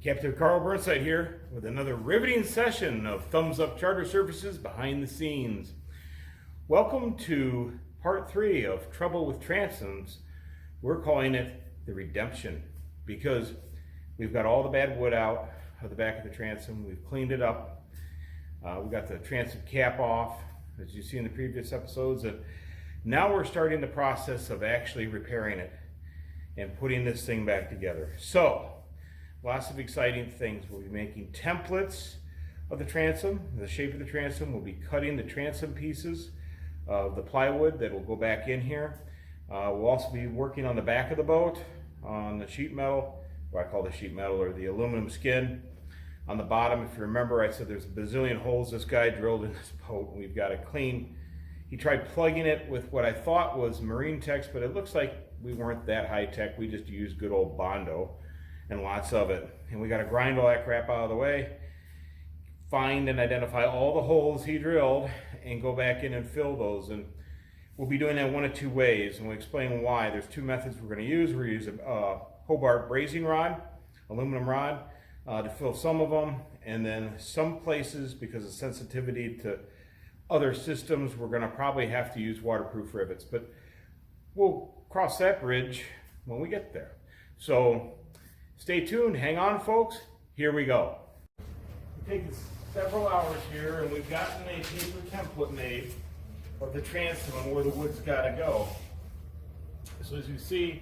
Captain Karl Burnside here with another riveting session of Thumbs Up Charter Services behind the scenes. Welcome to part 3 of Trouble with Transoms. We're calling it the redemption because we've got all the bad wood out of the back of the transom. We've cleaned it up. We got the transom cap off, as you see in the previous episodes, and now we're starting the process of actually repairing it and putting this thing back together. So, lots of exciting things. We'll be making templates of the transom, the shape of the transom. We'll be cutting the transom pieces of the plywood that will go back in here. We'll also be working on the back of the boat, on the sheet metal, what I call the sheet metal, or the aluminum skin. On the bottom, if you remember, I said there's a bazillion holes this guy drilled in this boat, and we've got to clean. He tried plugging it with what I thought was Marine-Tex, but it looks like we weren't that high-tech. We just used good old Bondo, and lots of it. And we got to grind all that crap out of the way, find and identify all the holes he drilled, and go back in and fill those. And we'll be doing that one of two ways, and we'll explain why. There's two methods we're going to use. We're going to use a Hobart brazing rod, aluminum rod, to fill some of them, and then some places, because of sensitivity to other systems, we're going to probably have to use waterproof rivets. But we'll cross that bridge when we get there. So stay tuned, hang on folks, here we go. It's taken several hours here and we've gotten a paper template made of the transom and where the wood's got to go. So as you see,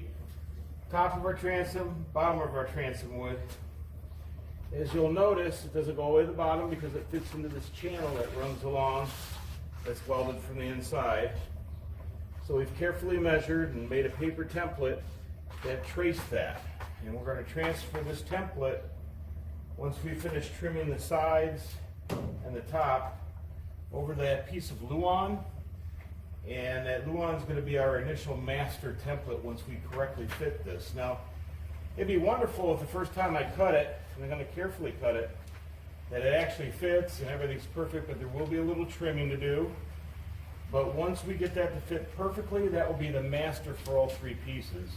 top of our transom, bottom of our transom wood. As you'll notice, it doesn't go all the way to the bottom because it fits into this channel that runs along that's welded from the inside. So we've carefully measured and made a paper template that traced that. And we're going to transfer this template once we finish trimming the sides and the top over that piece of Luan. And that Luan is going to be our initial master template once we correctly fit this. Now, it'd be wonderful if the first time I cut it, and I'm going to carefully cut it, that it actually fits and everything's perfect, but there will be a little trimming to do. But once we get that to fit perfectly, that will be the master for all three pieces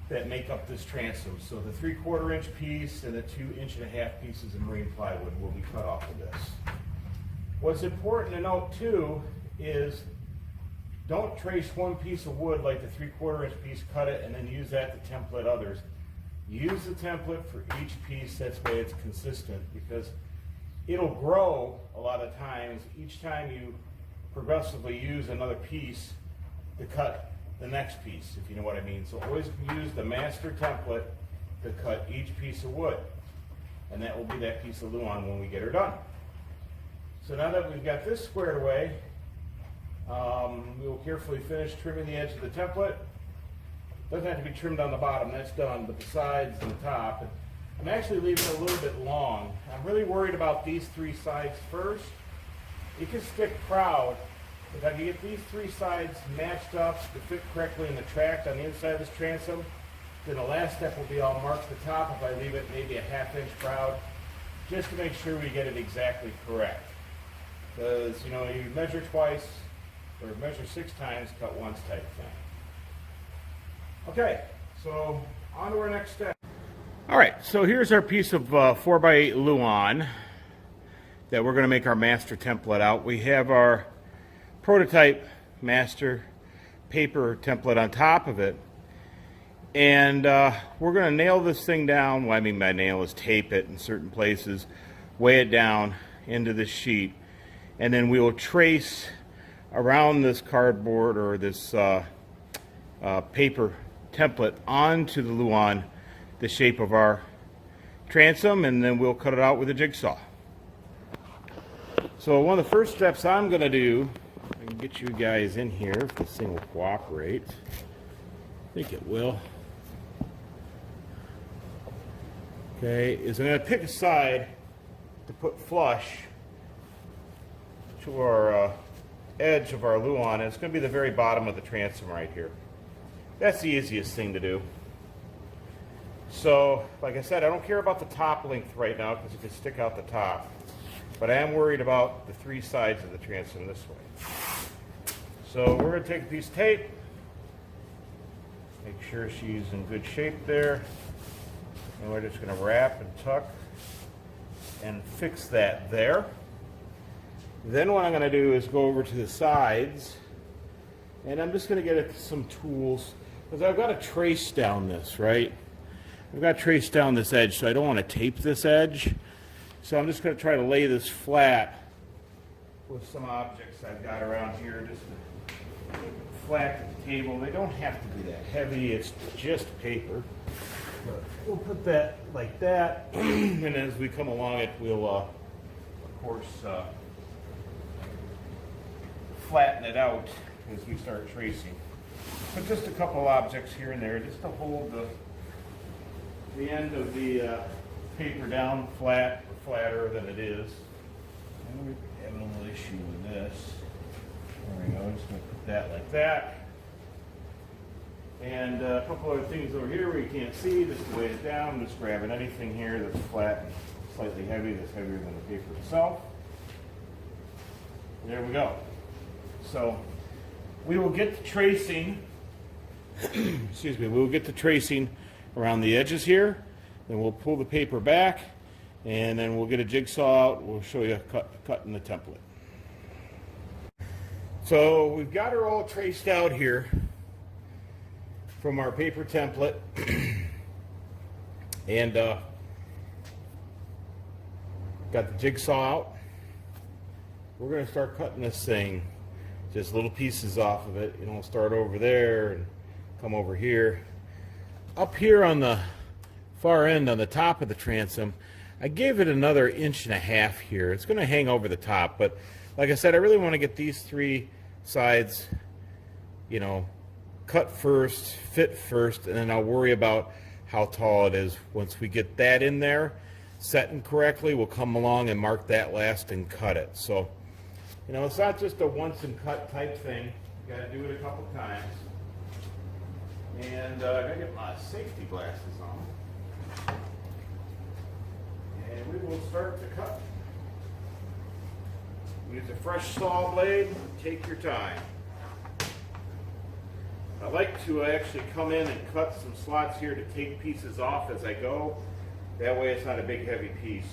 that make up this transom. So the 3/4 inch piece and the 2.5 inch pieces of marine plywood will be cut off of this. What's important to note too is don't trace one piece of wood like the 3/4 inch piece, cut it, and then use that to template others. Use the template for each piece, that's the way it's consistent, because it'll grow a lot of times each time you progressively use another piece to cut the next piece, if you know what I mean. So always use the master template to cut each piece of wood, and that will be that piece of Luan when we get her done. So now that we've got this squared away, we will carefully finish trimming the edge of the template. Doesn't have to be trimmed on the bottom, that's done, but the sides and the top. And I'm actually leaving it a little bit long. I'm really worried about these three sides first. It can stick proud. If I can get these three sides matched up to fit correctly in the track on the inside of this transom, then the last step will be I'll mark the top if I leave it maybe a 1/2 inch proud, just to make sure we get it exactly correct. Because, you know, you measure twice, or measure 6 times, cut once type thing. Okay, so on to our next step. All right, so here's our piece of 4x8 Luan that we're going to make our master template out. We have our prototype master paper template on top of it, and we're going to nail this thing down. What I mean by nail is tape it in certain places, weigh it down into this sheet, and then we will trace around this cardboard or this paper template onto the Luan the shape of our transom, and then we'll cut it out with a jigsaw. So one of the first steps I'm going to do, I can get you guys in here if this thing will cooperate. I think it will. Okay, is I'm going to pick a side to put flush to our edge of our Luan, and it's going to be the very bottom of the transom right here. That's the easiest thing to do. So, like I said, I don't care about the top length right now because it can stick out the top. But I am worried about the three sides of the transom this way. So we're going to take a piece of tape, make sure she's in good shape there, And we're just going to wrap and tuck and fix that there. Then what I'm going to do is go over to the sides, and I'm just going to get some tools, because I've got to trace down this, right? I've got to trace down this edge, so I don't want to tape this edge. So I'm just going to try to lay this flat with some objects I've got around here, just to flat at the table. They don't have to be that heavy, it's just paper. But we'll put that like that, and as we come along it, we'll, of course, flatten it out as we start tracing. But just a couple objects here and there, just to hold the end of the paper down flat, or flatter than it is. And we have a little issue with this. There we go, just going to put that like that. And a couple other things over here where you can't see, just to weigh it down. I'm just grabbing anything here that's flat and slightly heavy, that's heavier than the paper itself. There we go. So we will get the tracing, excuse me, we will get the tracing around the edges here. Then we'll pull the paper back, and then we'll get a jigsaw out. We'll show you cutting the template. So we've got her all traced out here from our paper template. And got the jigsaw out. We're going to start cutting this thing, just little pieces off of it. You know, start over there and come over here. Up here on the far end, on the top of the transom, I gave it another 1.5 inches here. It's going to hang over the top, but like I said, I really want to get these 3 sides, you know, cut first, fit first, and then I'll worry about how tall it is. Once we get that in there, setting correctly, we'll come along and mark that last and cut it. So, you know, it's not just a once and cut type thing. You got to do it a couple times. And I gotta get my safety glasses on. And we will start to cut. Use a fresh saw blade, take your time. I like to actually come in and cut some slots here to take pieces off as I go. That way it's not a big heavy piece.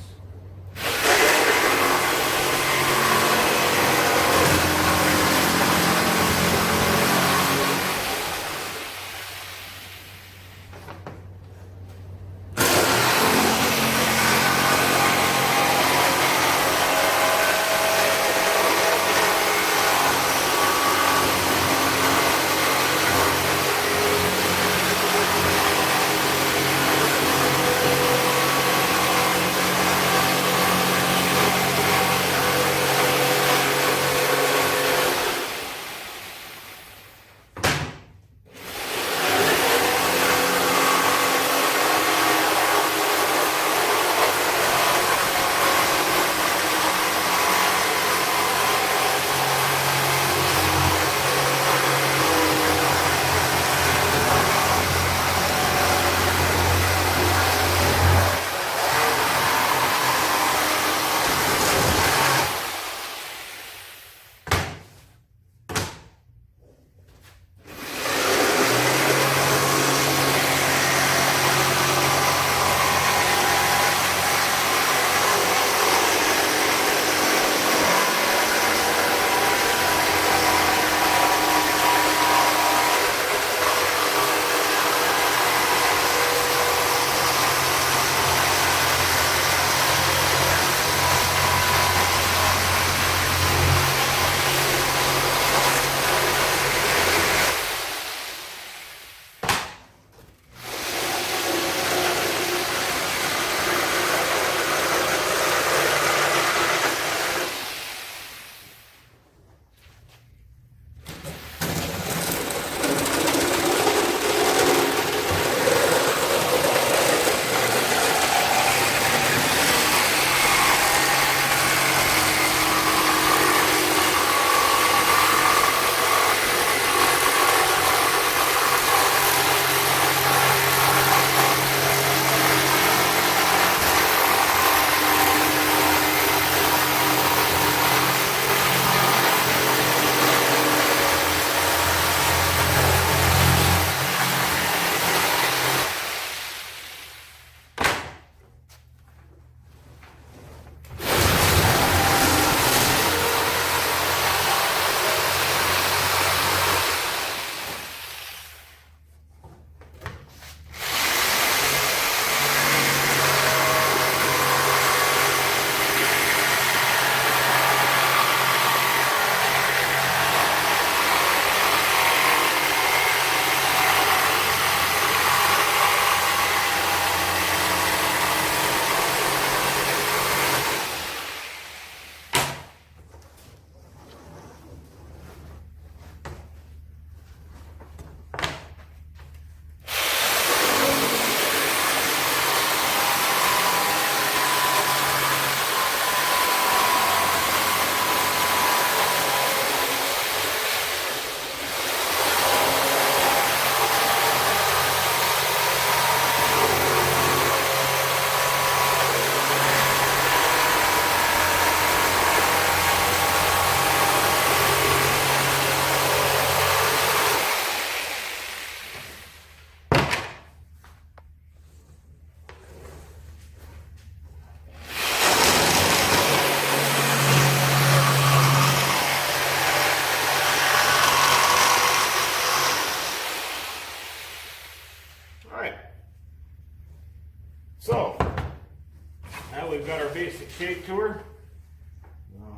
we've got our basic shape to her.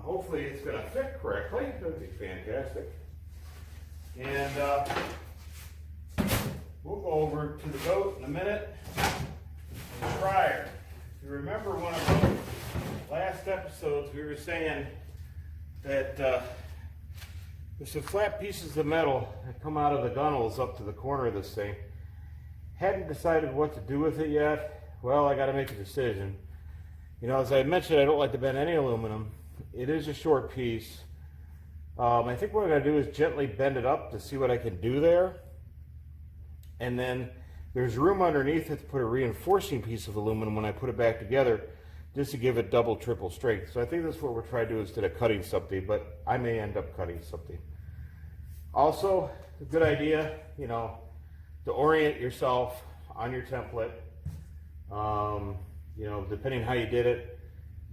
Hopefully it's going to fit correctly. That would be fantastic. And we'll go over to the boat in a minute and try her. If you remember one of our last episodes, we were saying that there's some flat pieces of metal that come out of the gunnels up to the corner of this thing. Hadn't decided what to do with it yet. Well, I got to make a decision. You know, as I mentioned, I don't like to bend any aluminum. It is a short piece. I think what I'm going to do is gently bend it up to see what I can do there. And then there's room underneath it to put a reinforcing piece of aluminum when I put it back together, just to give it double, triple strength. So I think that's what we're trying to do instead of cutting something, but I may end up cutting something. Also, a good idea, you know, to orient yourself on your template. You know, depending how you did it,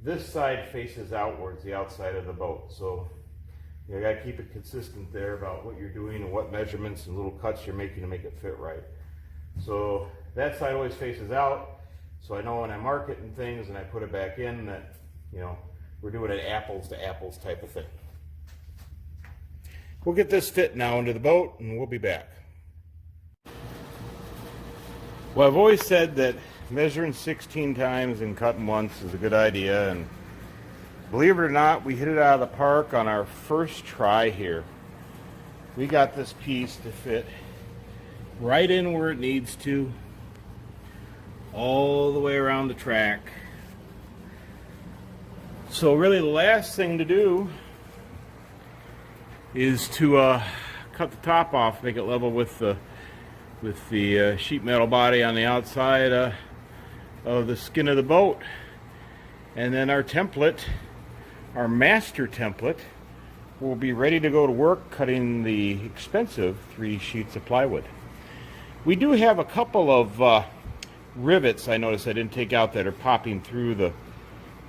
this side faces outwards, the outside of the boat. So you got to keep it consistent there about what you're doing and what measurements and little cuts you're making to make it fit right. So that side always faces out. So I know when I mark it and things and I put it back in that, you know, we're doing an apples to apples type of thing. We'll get this fit now into the boat and we'll be back. Well, I've always said that measuring 16 times and cutting once is a good idea, and believe it or not, we hit it out of the park on our first try here. We got this piece to fit right in where it needs to, all the way around the track. So really the last thing to do is to cut the top off, make it level with the sheet metal body on the outside of the skin of the boat. And then our template, our master template, will be ready to go to work cutting the expensive 3 sheets of plywood. We do have a couple of rivets I noticed I didn't take out that are popping through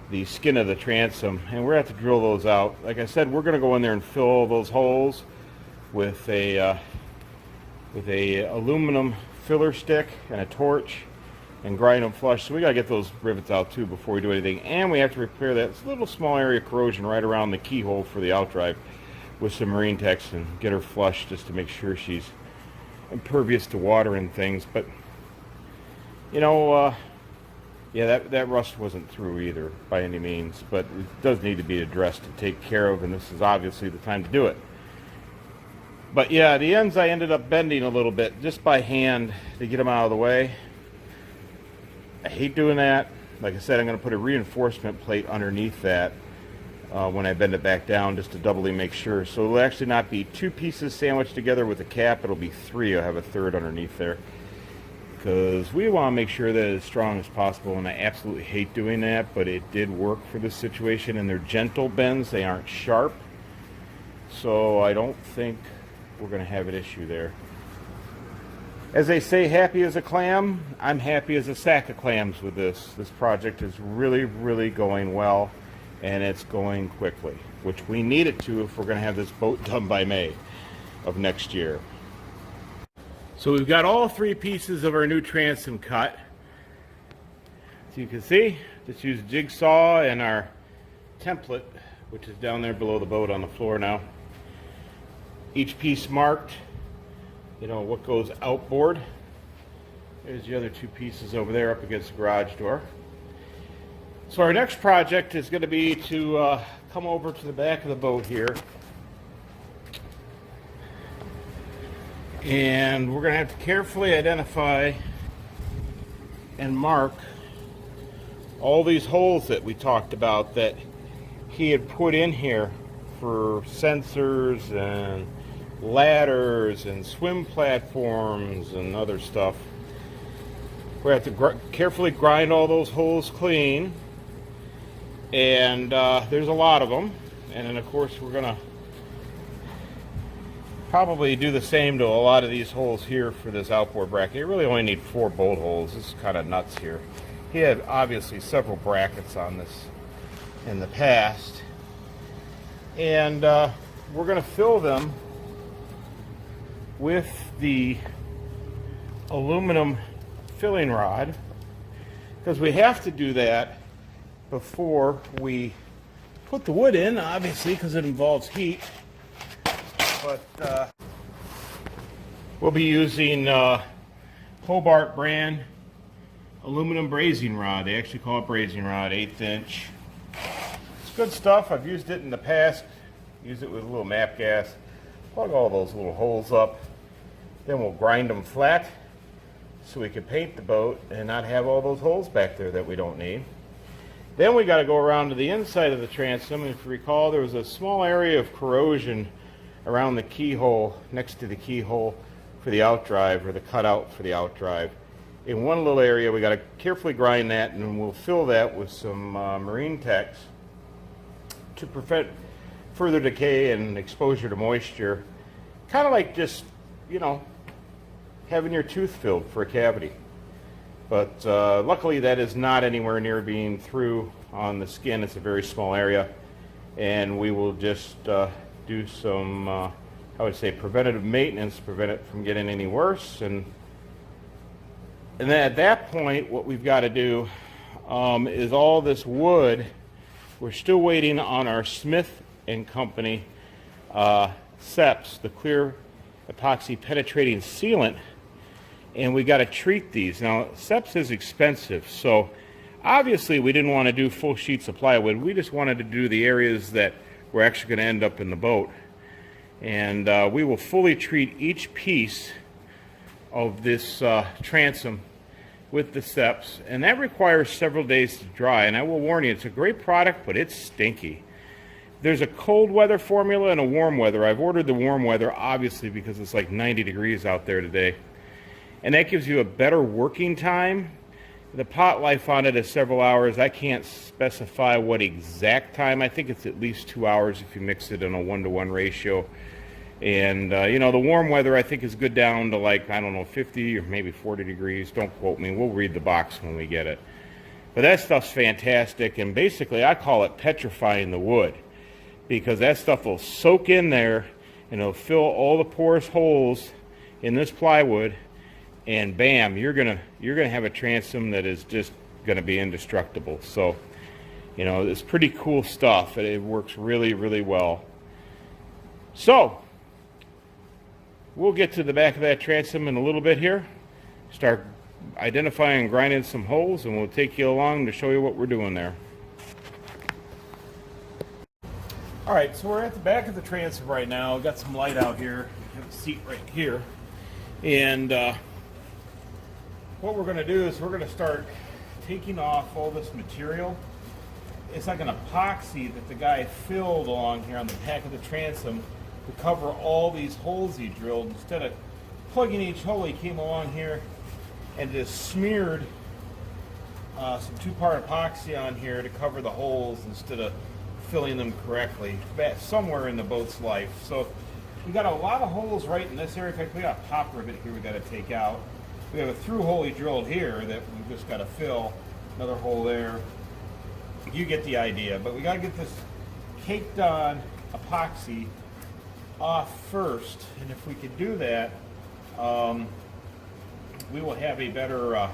the skin of the transom, and we're going to have to drill those out. Like I said, we're going to go in there and fill those holes with a aluminum filler stick and a torch and grind them flush. So we got to get those rivets out too before we do anything, and we have to repair that little small area of corrosion right around the keyhole for the outdrive with some Marine-Tex and get her flush just to make sure she's impervious to water and things. But you know, yeah, that rust wasn't through either by any means, but it does need to be addressed and taken care of, and this is obviously the time to do it. But yeah, the ends I ended up bending a little bit just by hand to get them out of the way. I hate doing that. Like I said, I'm going to put a reinforcement plate underneath that when I bend it back down, just to doubly make sure. So it'll actually not be 2 pieces sandwiched together with a cap, it'll be 3. I'll have a third underneath there, because we want to make sure that it's as strong as possible, and I absolutely hate doing that, but it did work for this situation, and they're gentle bends, they aren't sharp, so I don't think we're going to have an issue there. As they say, happy as a clam, I'm happy as a sack of clams with this. This project is really, really going well, and it's going quickly, which we need it to if we're going to have this boat done by May of next year. So we've got all 3 pieces of our new transom cut. As you can see, just use a jigsaw and our template, which is down there below the boat on the floor now. Each piece marked, you know, what goes outboard. There's the other 2 pieces over there up against the garage door. So our next project is going to be to come over to the back of the boat here, and we're going to have to carefully identify and mark all these holes that we talked about that he had put in here for sensors and ladders and swim platforms and other stuff. We have to carefully grind all those holes clean, and there's a lot of them. And then of course we're gonna probably do the same to a lot of these holes here for this outboard bracket. You really only need 4 bolt holes. This is kind of nuts here. He had obviously several brackets on this in the past, and we're going to fill them with the aluminum filling rod, because we have to do that before we put the wood in, obviously, because it involves heat. But we'll be using Hobart brand aluminum brazing rod. They actually call it brazing rod, 1/8 inch. It's good stuff. I've used it in the past. Use it with a little map gas. Plug all those little holes up. Then we'll grind them flat so we can paint the boat and not have all those holes back there that we don't need. Then we got to go around to the inside of the transom. If you recall, there was a small area of corrosion around the keyhole, next to the keyhole for the outdrive, or the cutout for the outdrive. In one little area, we got to carefully grind that, and we'll fill that with some Marine-Tex to prevent further decay and exposure to moisture. Kind of like just, you know, having your tooth filled for a cavity. But luckily that is not anywhere near being through on the skin. It's a very small area, and we will just do some, I would say, preventative maintenance, prevent it from getting any worse. And then at that point, what we've got to do is all this wood. We're still waiting on our Smith and Company CPES, the Clear Epoxy Penetrating Sealant, and we got to treat these. Now, CPES is expensive, so obviously we didn't want to do full sheets of plywood. We just wanted to do the areas that were actually going to end up in the boat. And we will fully treat each piece of this transom with the CPES, and that requires several days to dry. And I will warn you, it's a great product, but it's stinky. There's a cold weather formula and a warm weather. I've ordered the warm weather, obviously, because it's like 90 degrees out there today. And that gives you a better working time. The pot life on it is several hours. I can't specify what exact time. I think it's at least 2 hours if you mix it in a 1-to-1 ratio. And, you know, the warm weather I think is good down to, like, I don't know, 50 or maybe 40 degrees. Don't quote me. We'll read the box when we get it. But that stuff's fantastic. And basically I call it petrifying the wood, because that stuff will soak in there and it'll fill all the porous holes in this plywood, and bam, you're gonna have a transom that is just gonna be indestructible. So, you know, it's pretty cool stuff. It works really, really well. So we'll get to the back of that transom in a little bit here, start identifying and grinding some holes, and we'll take you along to show you what we're doing there. All right, so we're at the back of the transom right now. Got some light out here. I have a seat right here. And what we're going to do is we're going to start taking off all this material. It's like an epoxy that the guy filled along here on the back of the transom to cover all these holes he drilled. Instead of plugging each hole, he came along here and just smeared some 2-part epoxy on here to cover the holes instead of filling them correctly somewhere in the boat's life. So we got a lot of holes right in this area. In fact, we got a pop rivet here we got to take out. We have a through hole he drilled here that we've just got to fill. Another hole there. You get the idea. But we got to get this caked on epoxy off first. And if we could do that, we will have a better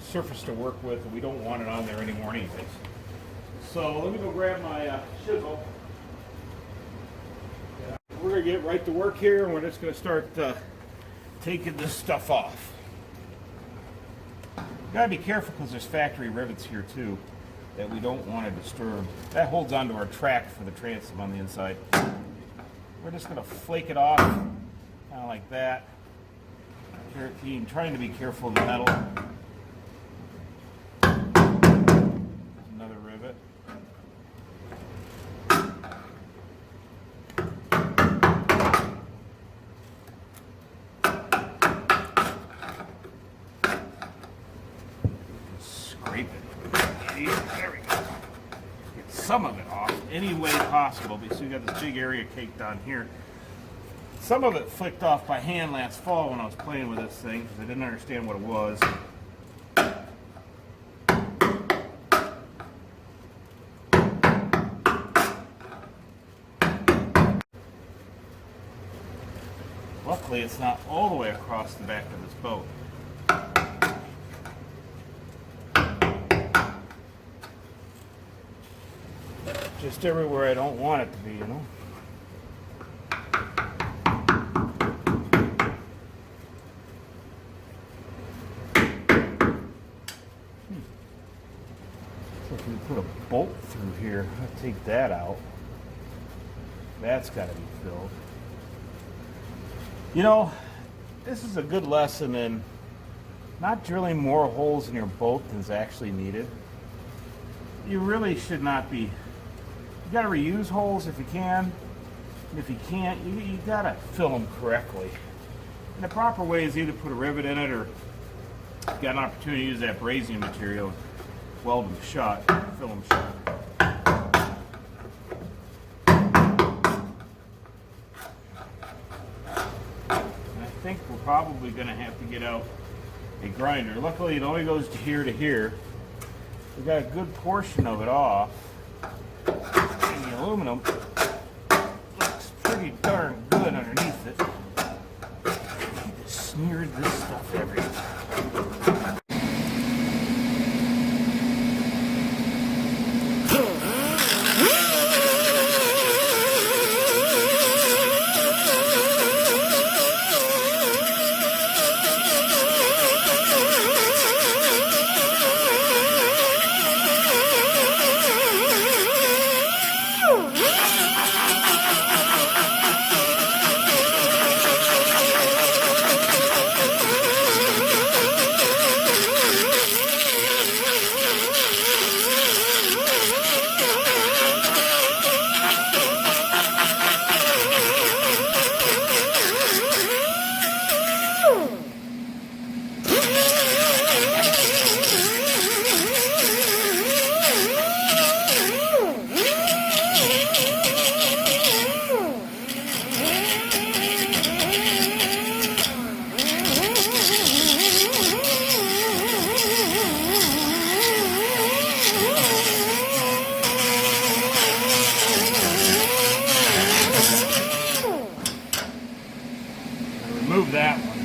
surface to work with. And we don't want it on there anymore anyways. So let me go grab my chisel. We're going to get right to work here, and we're just going to start taking this stuff off. Got to be careful because there's factory rivets here too that we don't want to disturb. That holds onto our track for the transom on the inside. We're just going to flake it off, kind of like that. Trying to be careful of the metal. Another rivet. There we go. Get some of it off any way possible, because we got this big area caked on here. Some of it flicked off by hand last fall when I was playing with this thing because I didn't understand what it was. Luckily, it's not all the way across the back of this boat. just everywhere I don't want it to be, you know. So if we put a bolt through here, I'll take that out. That's got to be filled. You know, this is a good lesson in not drilling more holes in your boat than is actually needed. You really should not be. You got to reuse holes if you can. And if you can't, you got to fill them correctly. And the proper way is either put a rivet in it, or you got an opportunity to use that brazing material, weld them shut, fill them shut. I think we're probably going to have to get out a grinder. Luckily, it only goes to here. We got a good portion of it off. And the aluminum looks pretty darn good underneath it. Just smeared this stuff everywhere. Remove that one.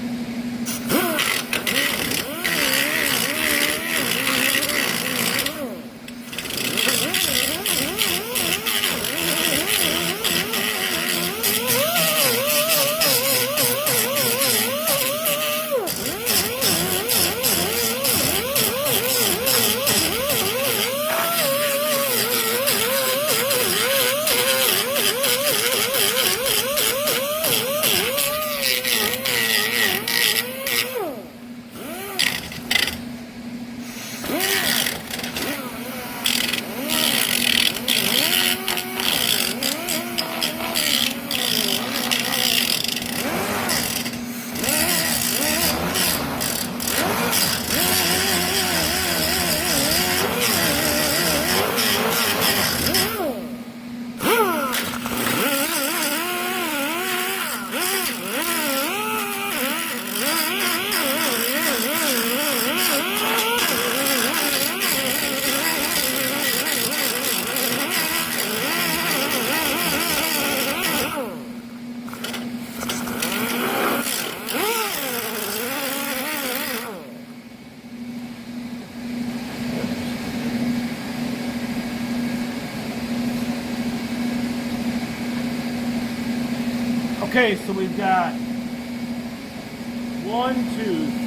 Okay, so we've got 1, 2,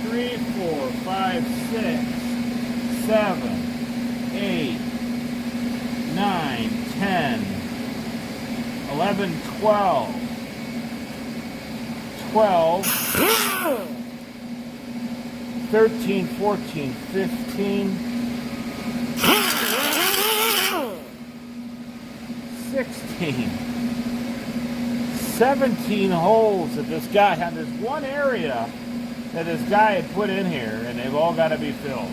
3, 4, 5, 6, 7, 8, 9, 10, 11, 12, 13, 14, 15, 16, 17 holes that this guy had. There's one area that this guy had put in here, and they've all got to be filled.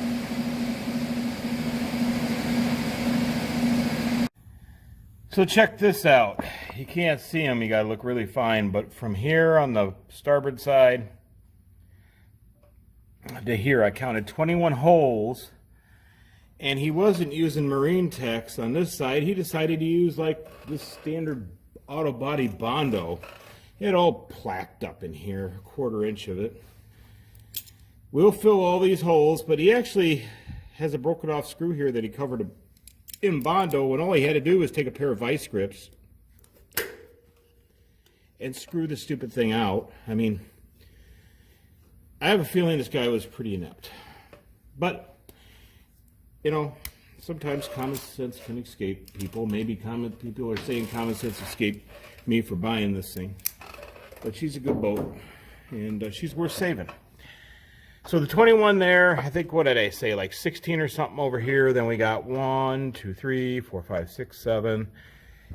So check this out. You can't see him, you got to look really fine, but from here on the starboard side to here, I counted 21 holes, and he wasn't using Marine-Tex on this side. He decided to use like this standard auto body Bondo. It all placked up in here, a 1/4 inch of it. We'll fill all these holes, but he actually has a broken off screw here that he covered in Bondo, and all he had to do was take a pair of vice grips and screw the stupid thing out. I mean, I have a feeling this guy was pretty inept. But, you know, sometimes common sense can escape people. Maybe people are saying common sense escaped me for buying this thing. But she's a good boat, and she's worth saving. So the 21 there, I think, what did I say, like 16 or something over here. Then we got 1, 2, 3, 4, 5, 6, 7,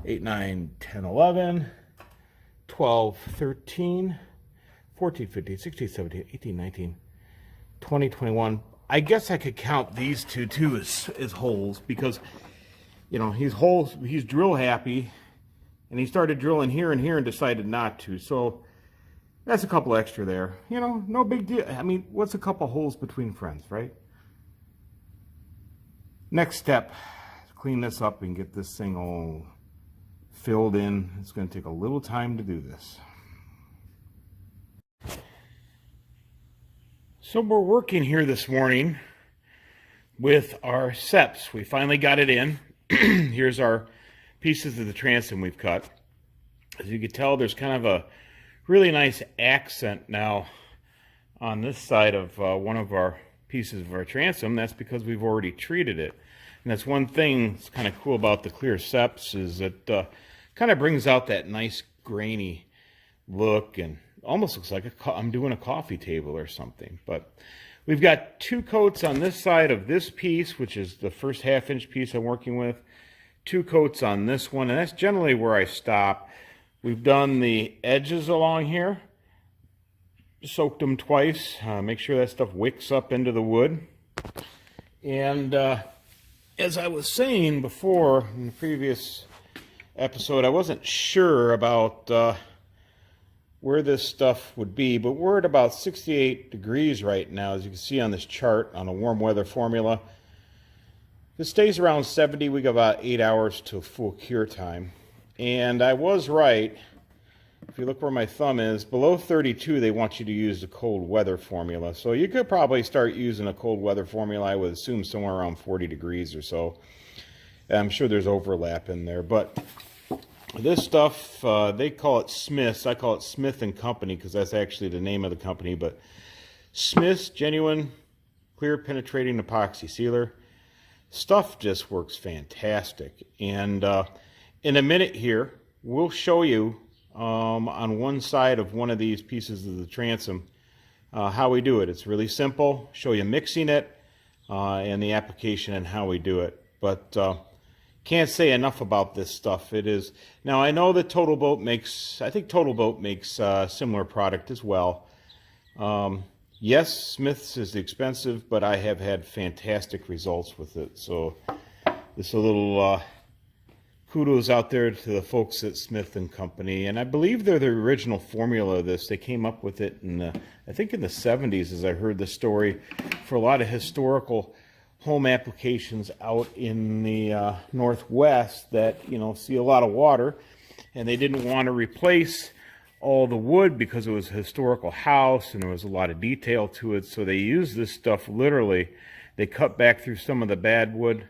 8, 9, 10, 11, 12, 13, 14, 15, 16, 17, 18, 19, 20, 21. I guess I could count these two too as holes, because, you know, he's drill happy, and he started drilling here and here and decided not to. So that's a couple extra there. You know, no big deal. I mean, what's a couple holes between friends, right? Next step, clean this up and get this thing all filled in. It's going to take a little time to do this. So we're working here this morning with our seps. We finally got it in. Here's our pieces of the transom we've cut. As you can tell, there's kind of a really nice accent now on this side of one of our pieces of our transom. That's because we've already treated it. And that's one thing that's kind of cool about the clear seps, is it kind of brings out that nice grainy look, and almost looks like I'm doing a coffee table or something. But we've got 2 coats on this side of this piece, which is the first 1/2-inch piece I'm working with. 2 coats on this one, and that's generally where I stop. We've done the edges along here, soaked them twice, make sure that stuff wicks up into the wood. And as I was saying before in the previous episode, I wasn't sure about where this stuff would be, but we're at about 68 degrees right now, as you can see on this chart on a warm weather formula. If it stays around 70, we got about 8 hours to full cure time. And I was right. If you look where my thumb is, below 32, they want you to use the cold weather formula. So you could probably start using a cold weather formula, I would assume somewhere around 40 degrees or so. I'm sure there's overlap in there. But this stuff, they call it Smith's. I call it Smith & Company because that's actually the name of the company. But Smith's Genuine Clear Penetrating Epoxy Sealer. Stuff just works fantastic. And in a minute here, we'll show you on one side of one of these pieces of the transom how we do it. It's really simple. Show you mixing it and the application and how we do it. But can't say enough about this stuff. It is, now I know that Total Boat makes, I think Total Boat makes a similar product as well. Yes, Smith's is expensive, but I have had fantastic results with it. So this a little kudos out there to the folks at Smith & Company. And I believe they're the original formula of this. They came up with it in the, I think in the 70s, as I heard the story, for a lot of historical home applications out in the Northwest that, you know, see a lot of water. And they didn't want to replace all the wood because it was a historical house and there was a lot of detail to it. So they used this stuff literally. They cut back through some of the bad wood,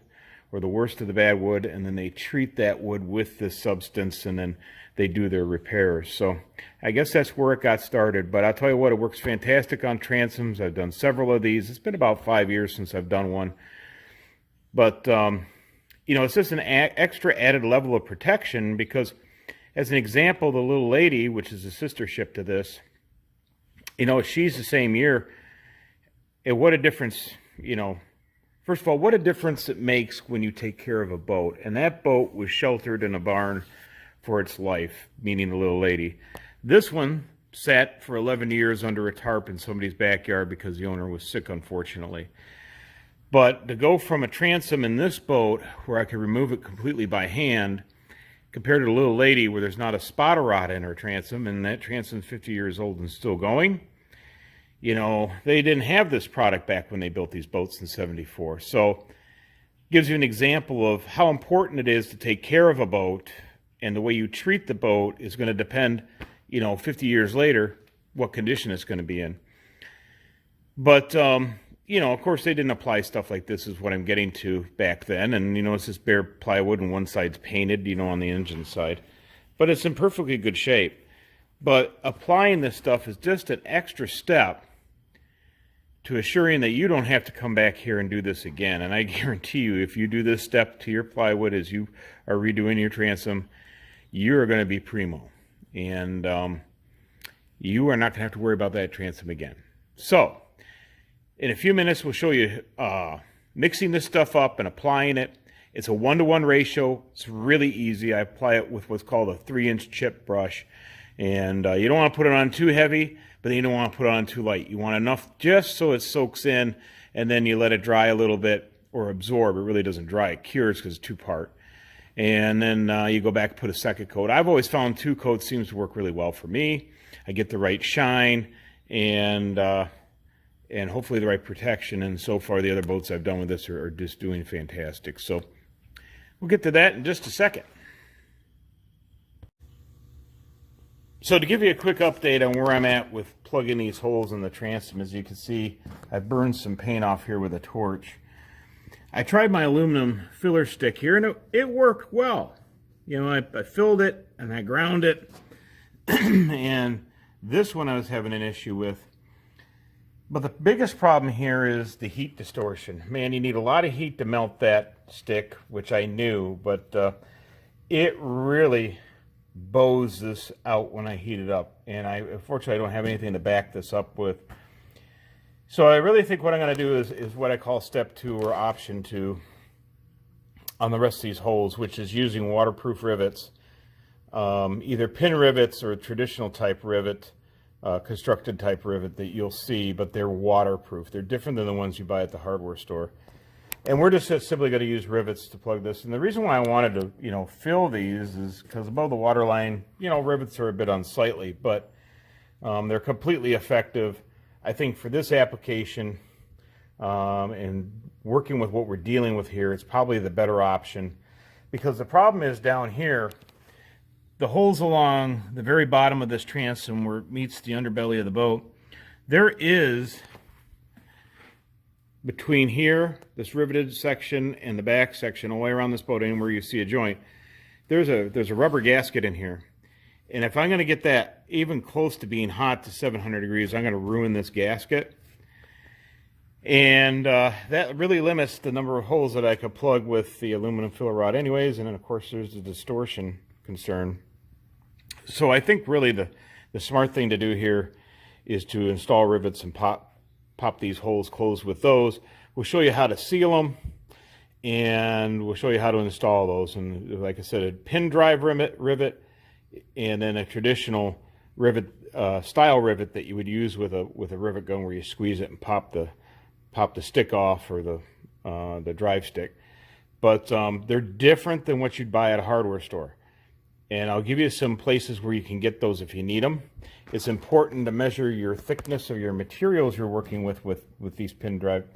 or the worst of the bad wood, and then they treat that wood with this substance, and then they do their repairs. So I guess that's where it got started. But I'll tell you what, it works fantastic on transoms. I've done several of these. It's been about 5 years since I've done one. But, you know, it's just an extra added level of protection because, as an example, the little lady, which is a sister ship to this, you know, she's the same year. And what a difference, you know. First of all, what a difference it makes when you take care of a boat. And that boat was sheltered in a barn for its life, meaning the little lady. This one sat for 11 years under a tarp in somebody's backyard because the owner was sick, unfortunately. But to go from a transom in this boat, where I could remove it completely by hand, compared to the little lady where there's not a spotter rod in her transom, and that transom's 50 years old and still going, you know, they didn't have this product back when they built these boats in '74. So gives you an example of how important it is to take care of a boat, and the way you treat the boat is going to depend, you know, 50 years later, what condition it's going to be in. But you know, of course they didn't apply stuff like this is what I'm getting to back then. And, you know, it's just bare plywood and one side's painted, you know, on the engine side. But it's in perfectly good shape. But applying this stuff is just an extra step to assuring that you don't have to come back here and do this again. And I guarantee you, if you do this step to your plywood as you are redoing your transom, you're going to be primo. And you are not going to have to worry about that transom again. So, in a few minutes, we'll show you mixing this stuff up and applying it. It's a 1-to-1 ratio. It's really easy. I apply it with what's called a 3-inch chip brush. And you don't want to put it on too heavy, but then you don't want to put it on too light. You want enough just so it soaks in, and then you let it dry a little bit or absorb. It really doesn't dry. It cures because it's 2-part. And then you go back and put a second coat. I've always found 2 coats seems to work really well for me. I get the right shine and hopefully the right protection. And so far, the other boats I've done with this are just doing fantastic. So we'll get to that in just a second. So to give you a quick update on where I'm at with plugging these holes in the transom, as you can see, I burned some paint off here with a torch. I tried my aluminum filler stick here, and it worked well. You know, I filled it, and I ground it, and this one I was having an issue with. But the biggest problem here is the heat distortion. Man, you need a lot of heat to melt that stick, which I knew, but it really bows this out when I heat it up. And unfortunately, I don't have anything to back this up with. So I really think what I'm going to do is what I call step 2 or option 2 on the rest of these holes, which is using waterproof rivets, either pin rivets or traditional type rivet, constructed type rivet that you'll see, but they're waterproof. They're different than the ones you buy at the hardware store. And we're just simply going to use rivets to plug this. And the reason why I wanted to, you know, fill these is because above the water line, you know, rivets are a bit unsightly, but they're completely effective. I think for this application and working with what we're dealing with here, it's probably the better option, because the problem is down here, the holes along the very bottom of this transom where it meets the underbelly of the boat, there is, between here, this riveted section, and the back section, all the way around this boat, anywhere you see a joint, there's a rubber gasket in here. And if I'm going to get that even close to being hot to 700 degrees, I'm going to ruin this gasket. And that really limits the number of holes that I could plug with the aluminum filler rod anyways. And then, of course, there's the distortion concern. So I think really the smart thing to do here is to install rivets and pop these holes closed with those. We'll show you how to seal them, and we'll show you how to install those. And like I said, a pin drive rivet, and then a traditional rivet style rivet that you would use with a rivet gun, where you squeeze it and pop the stick off, or the drive stick. But they're different than what you'd buy at a hardware store. And I'll give you some places where you can get those if you need them. It's important to measure your thickness of your materials you're working with these pin drive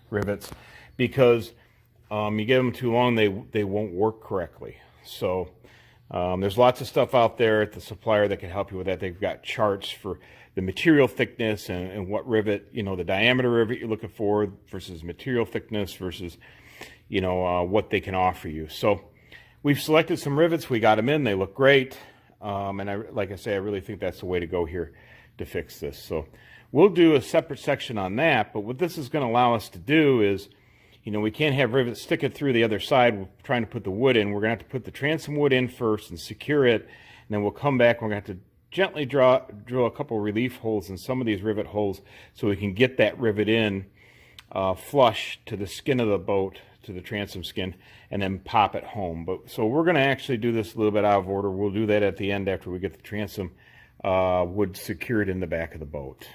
rivets, because you get them too long, they won't work correctly. So there's lots of stuff out there at the supplier that can help you with that. They've got charts for the material thickness and what rivet, you know, the diameter rivet you're looking for versus material thickness versus, you know, what they can offer you. So we've selected some rivets. We got them in. They look great. And like I say, I really think that's the way to go here to fix this. So we'll do a separate section on that. But what this is going to allow us to do is, you know, we can't have rivets stick it through the other side. We're trying to put the wood in. We're going to have to put the transom wood in first and secure it. And then we'll come back. We're going to have to gently drill a couple relief holes in some of these rivet holes so we can get that rivet in flush to the skin of the boat, to the transom skin, and then pop it home. But so we're going to actually do this a little bit out of order. We'll do that at the end after we get the transom wood secured in the back of the boat.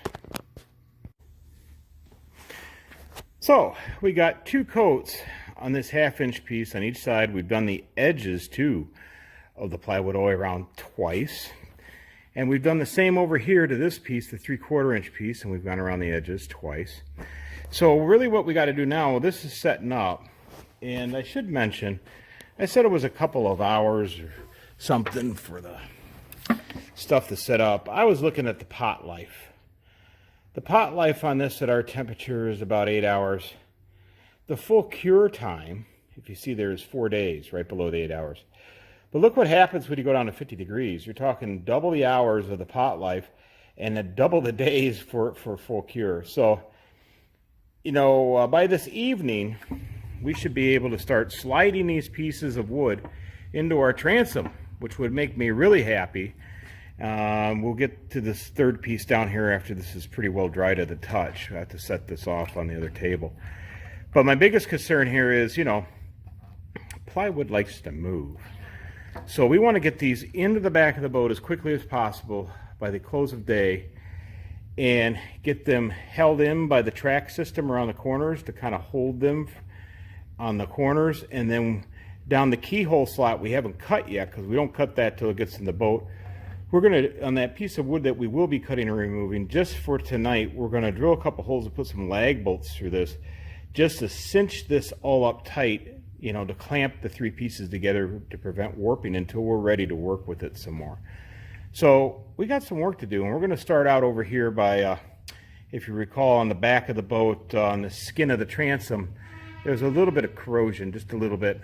So we got 2 coats on this 1/2-inch piece on each side. We've done the edges too of the plywood all the way around twice. And we've done the same over here to this piece, the 3/4-inch piece, and we've gone around the edges twice. So really what we got to do now, this is setting up. And I should mention, I said it was a couple of hours or something for the stuff to set up. I was looking at the pot life The pot life on this at our temperature is about 8 hours. The full cure time, if you see there, is 4 days, right below the 8 hours. But look what happens when you go down to 50 degrees. You're talking double the hours of the pot life and then double the days for full cure. So, you know, by this evening, we should be able to start sliding these pieces of wood into our transom, which would make me really happy. We'll get to this third piece down here after this is pretty well dry to the touch. I have to set this off on the other table. But my biggest concern here is, you know, plywood likes to move. So we want to get these into the back of the boat as quickly as possible by the close of day and get them held in by the track system around the corners to kind of hold them on the corners. And then down the keyhole slot we haven't cut yet, because we don't cut that till it gets in the boat. We're going to, on that piece of wood that we will be cutting and removing, just for tonight, we're going to drill a couple holes and put some lag bolts through this just to cinch this all up tight, you know, to clamp the three pieces together to prevent warping until we're ready to work with it some more. So we got some work to do, and we're going to start out over here by, if you recall, on the back of the boat, on the skin of the transom, there's a little bit of corrosion, just a little bit,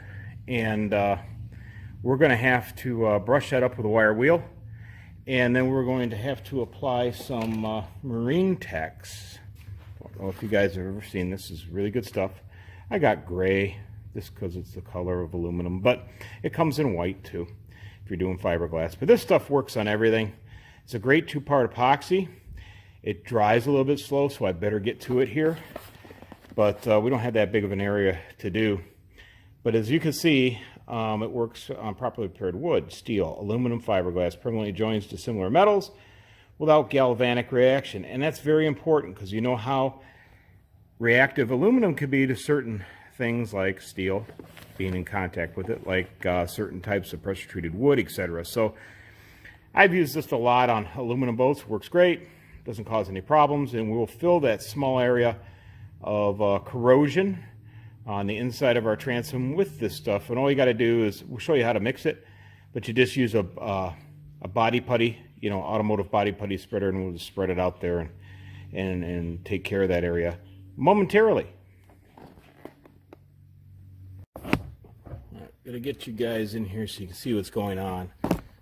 and we're going to have to brush that up with a wire wheel. And then we're going to have to apply some Marine-Tex. I don't know if you guys have ever seen this. This is really good stuff. I got gray, just because it's the color of aluminum, but it comes in white too if you're doing fiberglass. But this stuff works on everything. It's a great two-part epoxy. It dries a little bit slow, so I better get to it here. But we don't have that big of an area to do. But as you can see, it works on properly prepared wood, steel, aluminum, fiberglass, permanently joins to similar metals without galvanic reaction. And that's very important, because you know how reactive aluminum could be to certain things like steel being in contact with it, like certain types of pressure treated wood, etc. So I've used this a lot on aluminum boats. Works great, doesn't cause any problems, and we'll fill that small area of corrosion on the inside of our transom with this stuff. And all you got to do is, we'll show you how to mix it, but you just use a body putty, you know, automotive body putty spreader, and we'll just spread it out there and take care of that area momentarily. Gonna get you guys in here so you can see what's going on.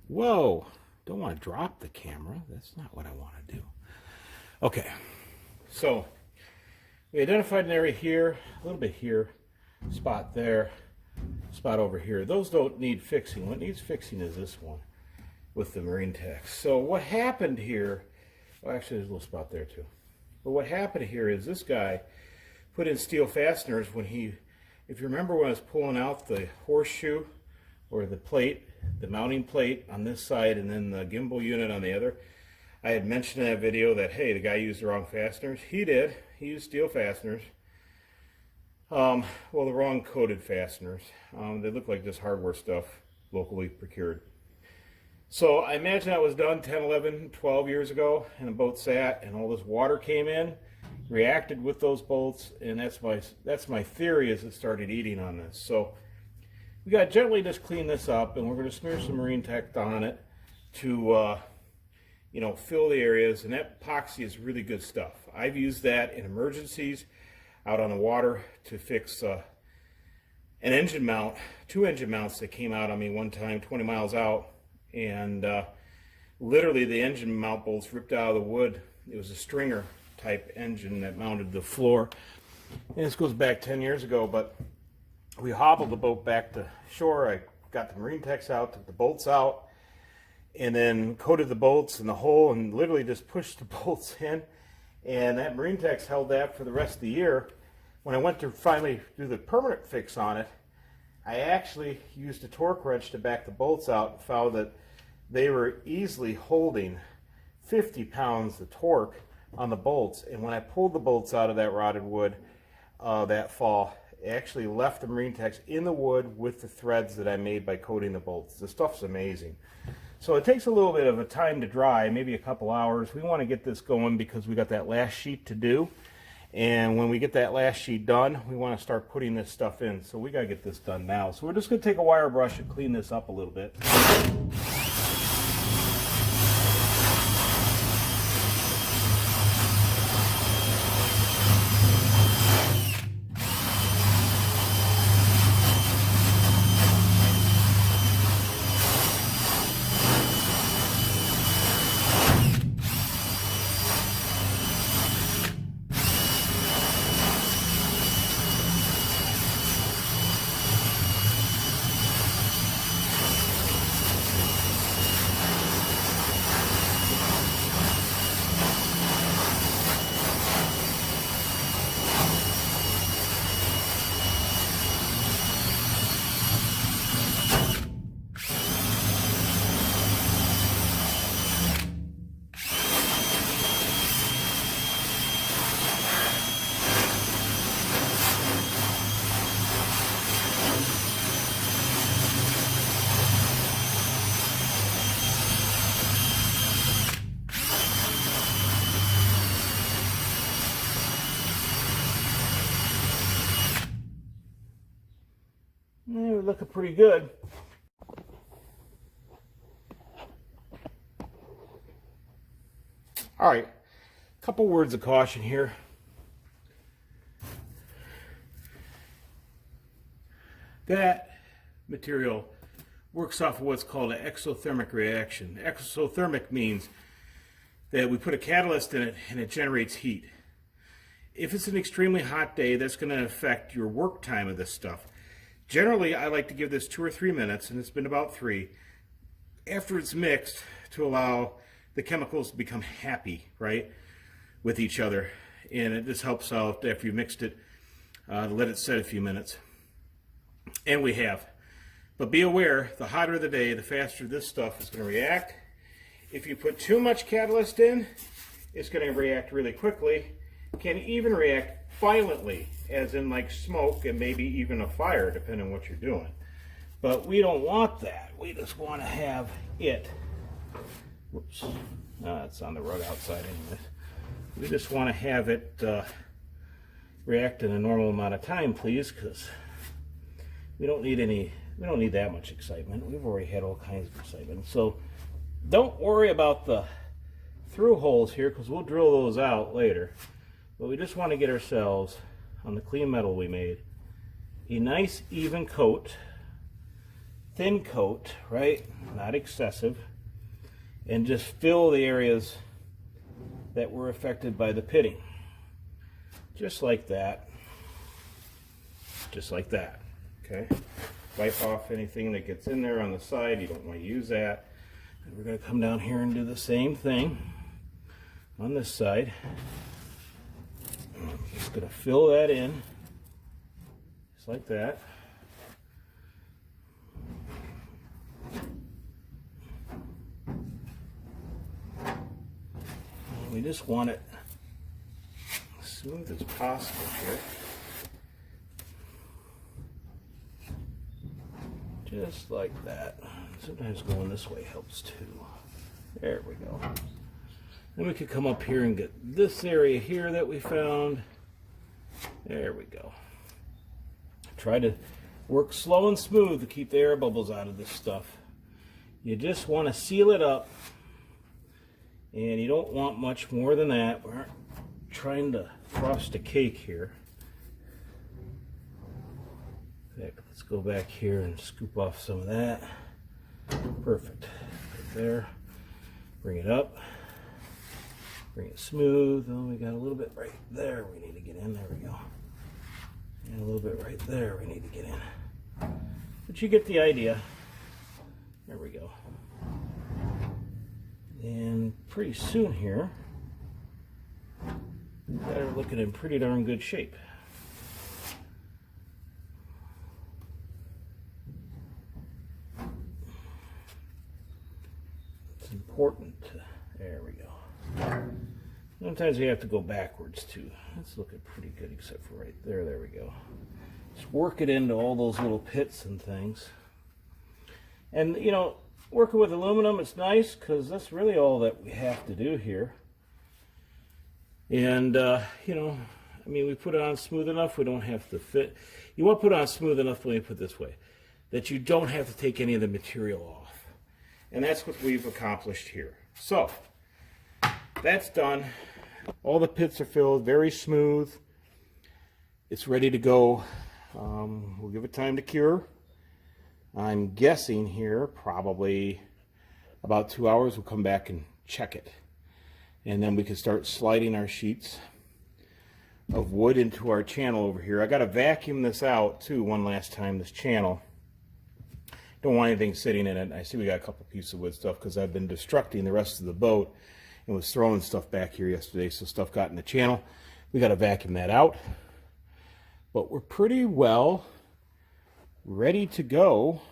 Whoa, don't want to drop the camera. That's not what I want to do. Okay, so we identified an area here, a little bit here, spot there, spot over here. Those don't need fixing. What needs fixing is this one with the Marine-Tex. So what happened here, well, actually there's a little spot there too. But what happened here is this guy put in steel fasteners when he, if you remember when I was pulling out the horseshoe or the plate, the mounting plate on this side and then the gimbal unit on the other, I had mentioned in that video that, hey, the guy used the wrong fasteners. He did. He used steel fasteners. Well, the wrong coated fasteners. They look like just hardware stuff, locally procured. So I imagine that was done 10, 11, 12 years ago, and the boat sat, and all this water came in, reacted with those bolts, and that's my theory, is it started eating on this. So we got to gently just clean this up, and we're going to smear some Marine-Tex on it to you know, fill the areas. And that epoxy is really good stuff. I've used that in emergencies out on the water to fix an engine mount, 2 engine mounts that came out on me one time 20 miles out, and literally the engine mount bolts ripped out of the wood. It was a stringer type engine that mounted the floor, and this goes back 10 years ago. But we hobbled the boat back to shore. I got the Marine-Tex out, took the bolts out, and then coated the bolts in the hole and literally just pushed the bolts in, and that Marine-Tex held that for the rest of the year. When I went to finally do the permanent fix on it, I actually used a torque wrench to back the bolts out and found that they were easily holding 50 pounds of torque on the bolts. And when I pulled the bolts out of that rotted wood that fall, it actually left the Marine-Tex in the wood with the threads that I made by coating the bolts. The stuff's amazing. So it takes a little bit of a time to dry, maybe a couple hours. We want to get this going because we got that last sheet to do. And when we get that last sheet done, we want to start putting this stuff in. So we got to get this done now. So we're just going to take a wire brush and clean this up a little bit. We're looking pretty good. All right, a couple words of caution here. That material works off of what's called an exothermic reaction. Exothermic means that we put a catalyst in it and it generates heat. If it's an extremely hot day, that's going to affect your work time of this stuff. Generally, I like to give this 2 or 3 minutes, and it's been about 3, after it's mixed, to allow the chemicals to become happy, right, with each other. And it just helps out after you mixed it, let it set a few minutes. And we have. But be aware, the hotter the day, the faster this stuff is going to react. If you put too much catalyst in, it's going to react really quickly. Can even react violently, as in like smoke and maybe even a fire, depending on what you're doing. But we don't want that. We just want to have it. Whoops. It's on the rug outside anyway. We just want to have it react in a normal amount of time, please, because we don't need that much excitement. We've already had all kinds of excitement. So don't worry about the through holes here, because we'll drill those out later. But we just want to get ourselves, on the clean metal we made, a nice even coat, thin coat, right? Not excessive. And just fill the areas that were affected by the pitting. Just like that. Just like that. Okay? Wipe off anything that gets in there on the side. You don't want to use that. And we're going to come down here and do the same thing on this side. I'm just going to fill that in, just like that. And we just want it as smooth as possible here. Just like that. Sometimes going this way helps too. There we go. Then we could come up here and get this area here that we found. There we go. Try to work slow and smooth to keep the air bubbles out of this stuff. You just want to seal it up, and you don't want much more than that. We're trying to frost a cake here. In fact, let's go back here and scoop off some of that. Perfect. Right there. Bring it up. Bring it smooth. Oh, we got a little bit right there we need to get in. There we go. And a little bit right there we need to get in. But you get the idea. There we go. And pretty soon here, we've got her looking in pretty darn good shape. It's important to, there we go. Sometimes you have to go backwards too. It's looking pretty good except for right there. There we go. Just work it into all those little pits and things. And you know, working with aluminum, it's nice because that's really all that we have to do here. And you know, I mean, we put it on smooth enough we don't have to fit. You want to put it on smooth enough, let me put it this way, that you don't have to take any of the material off. And that's what we've accomplished here. So that's done. All the pits are filled, very smooth. It's ready to go. We'll give it time to cure. I'm guessing here probably about 2 hours. We'll come back and check it. And then we can start sliding our sheets of wood into our channel over here. I got to vacuum this out too one last time, this channel. Don't want anything sitting in it. I see we got a couple pieces of wood stuff because I've been destructing the rest of the boat and was throwing stuff back here yesterday, so stuff got in the channel. We got to vacuum that out. But we're pretty well ready to go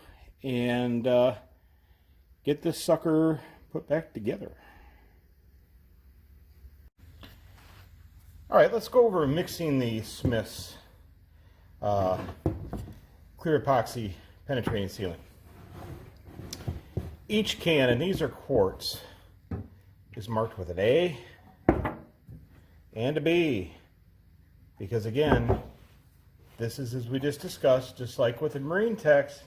and get this sucker put back together. All right, let's go over mixing the Smith's Clear Epoxy Penetrating Sealant. Each can, and these are quarts, is marked with an A and a B, because again, this is, as we just discussed, just like with the Marine-Tex,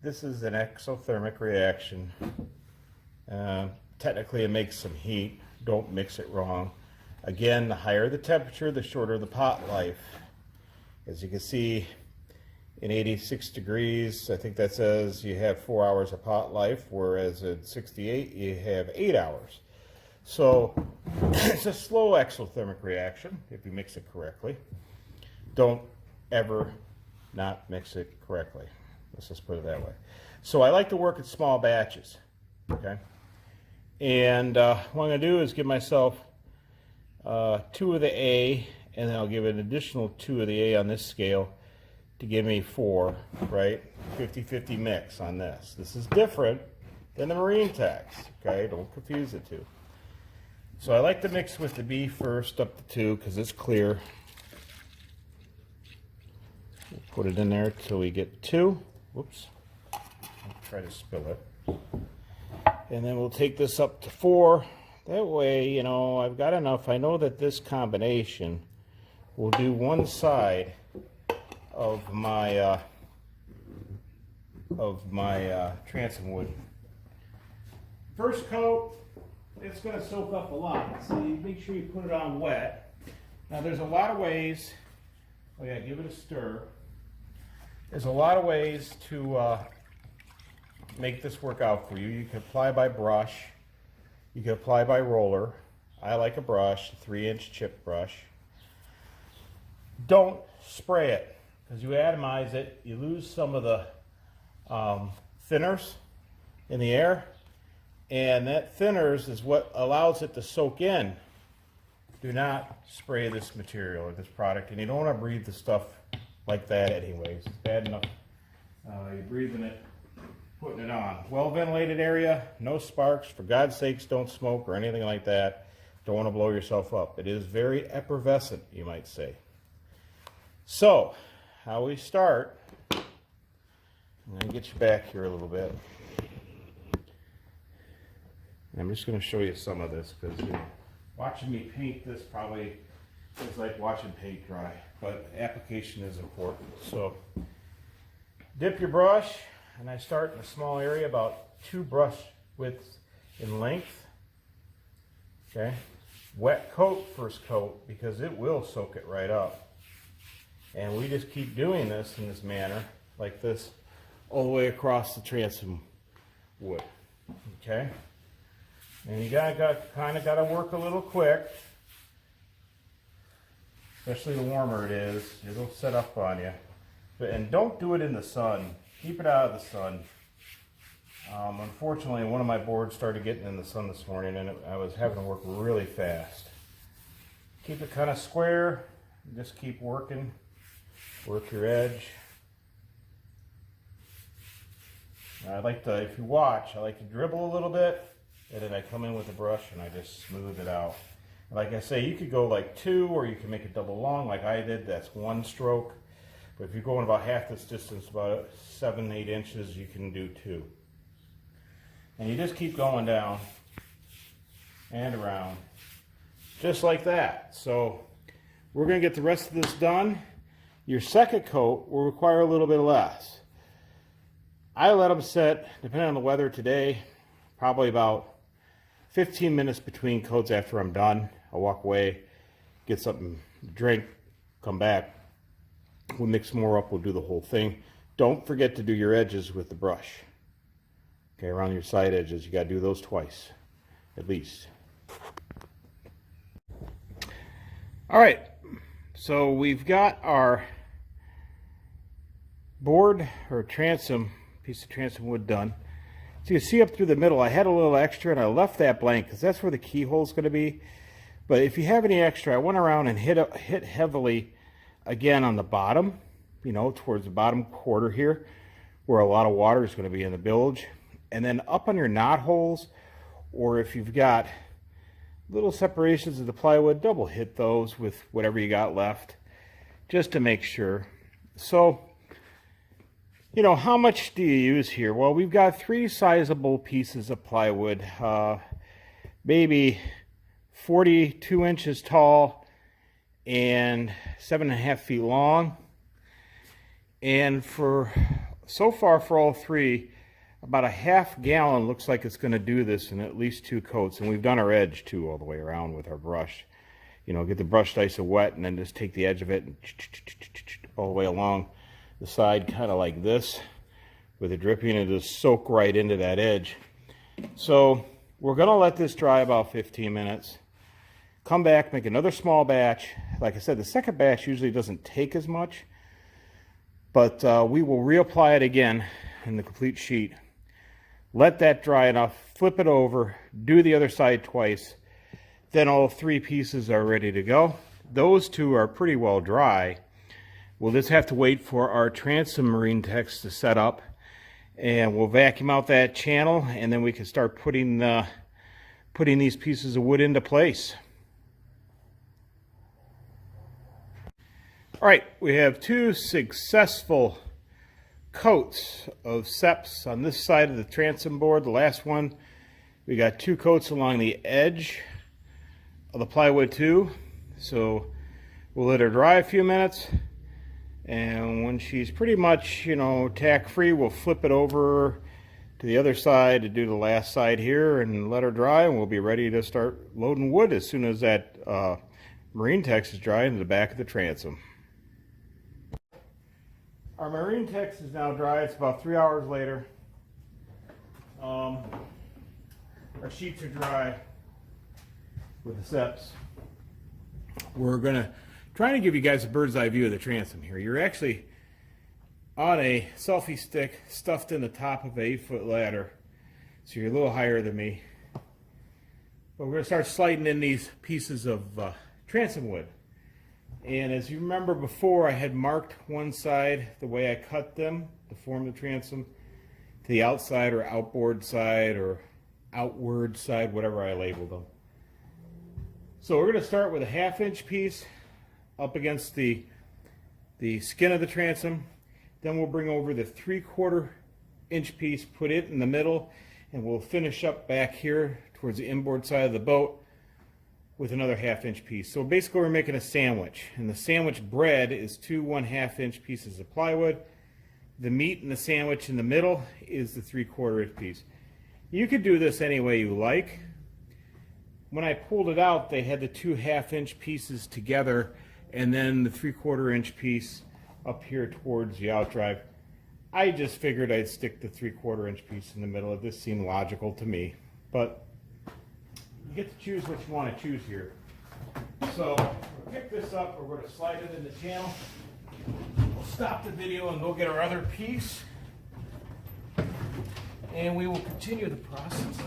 this is an exothermic reaction. Technically it makes some heat. Don't mix it wrong. Again, the higher the temperature, the shorter the pot life. As you can see, in 86 degrees, I think that says you have 4 hours of pot life, whereas at 68 you have 8 hours. So it's a slow exothermic reaction if you mix it correctly. Don't ever not mix it correctly. Let's just put it that way. So I like to work in small batches, okay? And what I'm going to do is give myself 2 of the A, and then I'll give an additional 2 of the A on this scale to give me 4, right? 50-50 mix on this. This is different than the Marine-Tex, okay? Don't confuse the two. So I like to mix with the B first up to 2 because it's clear. We'll put it in there till we get 2. Whoops. I'll try to spill it. And then we'll take this up to 4. That way, you know, I've got enough. I know that this combination will do one side of my transom wood. First coat, it's going to soak up a lot, so you make sure you put it on wet. Now there's a lot of ways. Oh yeah, give it a stir. There's a lot of ways to make this work out for you. You can apply by brush. You can apply by roller. I like a brush, a 3-inch chip brush. Don't spray it, because you atomize it, you lose some of the thinners in the air, and that thinners is what allows it to soak in. Do not spray this material or this product, and you don't want to breathe the stuff like that anyways. It's bad enough you're breathing it, putting it on. Well ventilated area, no sparks. For God's sakes, don't smoke or anything like that. Don't want to blow yourself up. It is very effervescent, you might say. So, how we start, I'm going to get you back here a little bit. I'm just going to show you some of this, because watching me paint this probably is like watching paint dry, but application is important. So, dip your brush, and I start in a small area, about 2 brush widths in length. Okay, wet coat first coat, because it will soak it right up. And we just keep doing this in this manner, like this, all the way across the transom wood. Okay, and you kind of got to work a little quick, especially the warmer it is. It'll set up on you. And don't do it in the sun. Keep it out of the sun. Unfortunately, one of my boards started getting in the sun this morning, and I was having to work really fast. Keep it kind of square. Just keep working. Work your edge. Now, I like to, if you watch, I like to dribble a little bit, and then I come in with the brush and I just smooth it out. Like I say, you could go like 2, or you can make it double long like I did. That's 1 stroke. But if you're going about half this distance, about 7-8 inches, you can do 2. And you just keep going down and around, just like that. So we're going to get the rest of this done. Your second coat will require a little bit less. I let them set, depending on the weather today, probably about 15 minutes between coats after I'm done. I'll walk away, get something to drink, come back. We'll mix more up, we'll do the whole thing. Don't forget to do your edges with the brush. Okay, around your side edges, you got to do those twice, at least. All right, so we've got our board or transom, piece of transom wood done. So you can see up through the middle, I had a little extra and I left that blank because that's where the keyhole is going to be. But if you have any extra, I went around and hit heavily again on the bottom, you know, towards the bottom quarter here, where a lot of water is going to be in the bilge. And then up on your knot holes, or if you've got little separations of the plywood, double hit those with whatever you got left, just to make sure. So, you know, how much do you use here? Well, we've got 3 sizable pieces of plywood, maybe 42 inches tall and 7.5 feet long. And for so far for all three, about a half gallon looks like it's going to do this in at least 2 coats. And we've done our edge too all the way around with our brush. You know, get the brush nice and wet and then just take the edge of it and all the way along the side, kind of like this, with the dripping, and just soak right into that edge. So we're going to let this dry about 15 minutes. Come back, make another small batch. Like I said, the second batch usually doesn't take as much, but we will reapply it again in the complete sheet. Let that dry enough, flip it over, do the other side twice. Then all 3 pieces are ready to go. Those 2 are pretty well dry. We'll just have to wait for our transom Marine-Tex to set up, and we'll vacuum out that channel, and then we can start putting these pieces of wood into place. All right, we have 2 successful coats of SEPs on this side of the transom board. The last one, we got 2 coats along the edge of the plywood too. So we'll let her dry a few minutes, and when she's pretty much, you know, tack free, we'll flip it over to the other side to do the last side here and let her dry, and we'll be ready to start loading wood as soon as that Marine-Tex is dry into the back of the transom. Our Marine-Tex is now dry. It's about 3 hours later. Our sheets are dry with the SEPs. We're trying to give you guys a bird's eye view of the transom here. You're actually on a selfie stick stuffed in the top of an 8-foot ladder. So you're a little higher than me. But we're going to start sliding in these pieces of transom wood. And as you remember before, I had marked one side the way I cut them to form the transom to the outside or outboard side or outward side, whatever I labeled them. So we're going to start with a 1/2-inch piece up against the skin of the transom. Then we'll bring over the 3/4-inch piece, put it in the middle, and we'll finish up back here towards the inboard side of the boat with another 1/2-inch piece. So basically we're making a sandwich, and the sandwich bread is 2 1/2-inch pieces of plywood. The meat in the sandwich in the middle is the 3/4-inch piece. You could do this any way you like. When I pulled it out, they had the 2 1/2-inch pieces together and then the 3/4-inch piece up here towards the outdrive. I just figured I'd stick the 3/4-inch piece in the middle. This seemed logical to me, but you get to choose what you want to choose here. So we'll pick this up, we're going to slide it in the channel. We'll stop the video and go get our other piece, and we will continue the process.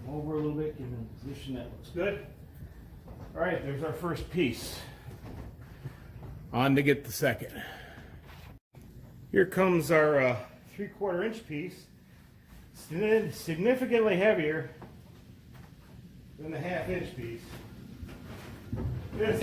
Over a little bit, give them a position that looks good. All right, there's our first piece. On to get the second. Here comes our 3/4-inch piece. Significantly heavier than the 1/2-inch piece. This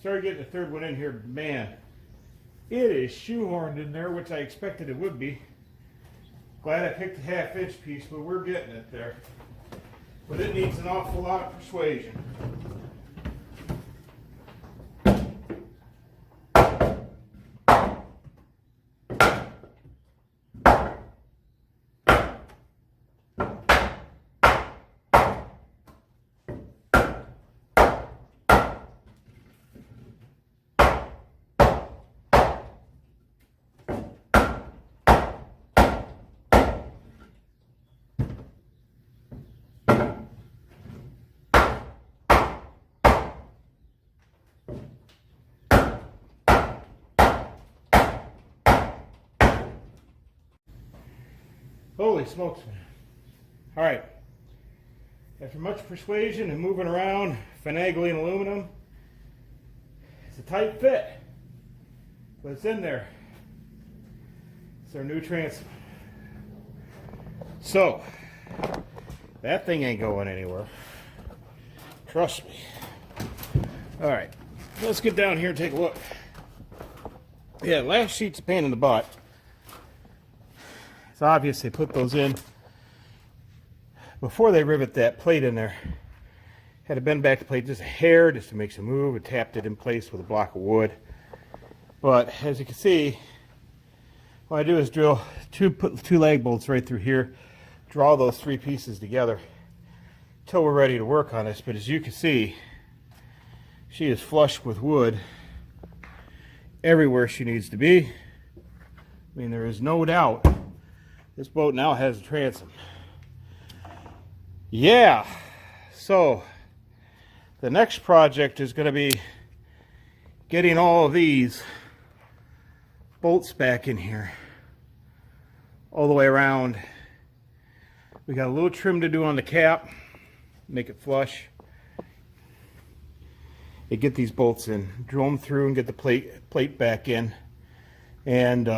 Started getting the third one in here. Man, it is shoehorned in there, which I expected it would be. Glad I picked a 1/2-inch piece, but we're getting it there. But it needs an awful lot of persuasion. Holy smokes, man. All right. After much persuasion and moving around, finagling aluminum, it's a tight fit, but it's in there. It's our new transom. So, that thing ain't going anywhere. Trust me. All right, let's get down here and take a look. Yeah, last sheet's a pain in the butt. It's obvious they put those in before they rivet that plate in there. Had to bend back the plate just a hair just to make some move. It tapped it in place with a block of wood. But as you can see, what I do is drill put two lag bolts right through here, draw those three pieces together until we're ready to work on this. But as you can see, she is flush with wood everywhere she needs to be. I mean, there is no doubt this boat now has a transom. Yeah, so the next project is going to be getting all of these bolts back in here all the way around. We got a little trim to do on the cap, make it flush. And get these bolts in, drill them through and get the plate back in. And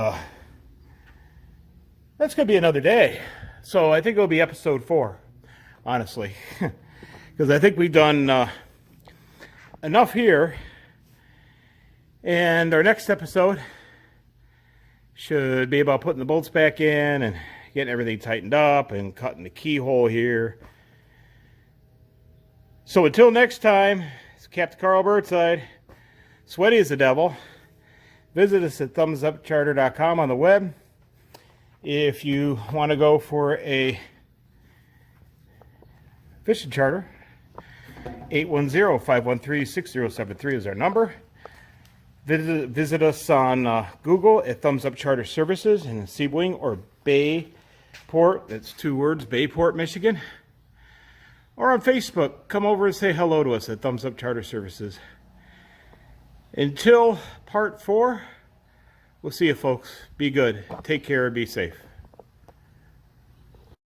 that's going to be another day. So I think it'll be episode 4, honestly. Because I think we've done enough here. And our next episode should be about putting the bolts back in and getting everything tightened up and cutting the keyhole here. So until next time, it's Capt. Karl Burnside, sweaty as the devil. Visit us at thumbsupcharter.com on the web. If you want to go for a fishing charter, 810-513-6073 is our number. Visit us on Google at Thumbs Up Charter Services in Seaboing or Bayport, that's 2 words, Bayport, Michigan. Or on Facebook, come over and say hello to us at Thumbs Up Charter Services. Until part 4, we'll see you folks. Be good, take care, and be safe.